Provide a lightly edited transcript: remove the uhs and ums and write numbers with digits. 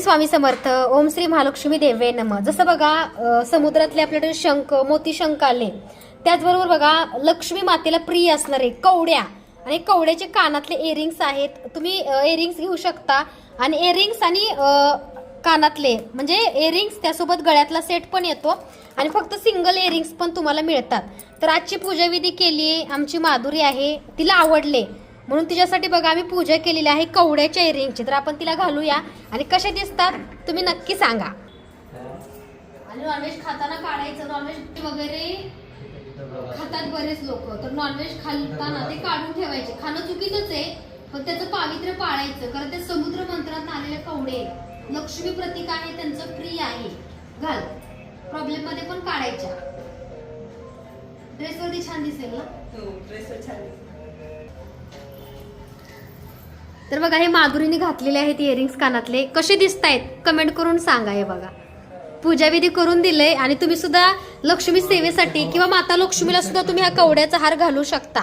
स्वामी समर्थ. ओम श्री महालक्ष्मी देवे नमः. जसं बघा समुद्रातले आपल्याकडे शंख, मोती शंख आले, त्याचबरोबर बघा लक्ष्मी मातेला प्रिय असणारे कवड्या आणि कवड्याचे कानातले इयरिंग्स आहेत. तुम्ही इयरिंग्स घेऊ शकता आणि इयरिंग्स आणि कानातले म्हणजे इयरिंग्स त्यासोबत गळ्यातला सेट पण येतो आणि फक्त सिंगल इयरिंग्स पण तुम्हाला मिळतात. तर आजची पूजाविधी केली आमची माधुरी आहे, तिला आवडले म्हणून तिच्यासाठी बघा आम्ही पूजा केलेली आहे कवड्याच्या इयरिंगची. तर आपण तिला घालूया आणि कसे दिसतात तुम्ही नक्की सांगा. आणि नॉनव्हेज खाताना काढायचं, नॉनव्हेज वगैरे खातात बरेच लोक, तर नॉनव्हेज खाताना ते काढून ठेवायचे. खाणं चुकीचंच आहे पण त्याचं पावित्र्य पाळायचं, कारण ते समुद्र मंत्रात आलेले कवडे लक्ष्मी प्रतीक आहे, त्यांचं प्रिय आहे. घाल, प्रॉब्लेम मध्ये पण काढायच्या. ड्रेसवरती छान दिसेल ना. ड्रेसवर छान दिसेल. तर बघा हे माधुरीने घातलेले आहेत इयरिंग्स कानातले, कसे दिसतायत कमेंट करून सांगा. हे बघा पूजाविधी करून दिले आणि तुम्ही सुद्धा लक्ष्मी सेवेसाठी किंवा माता लक्ष्मीला सुद्धा तुम्ही हा कवड्याचा हार घालू शकता.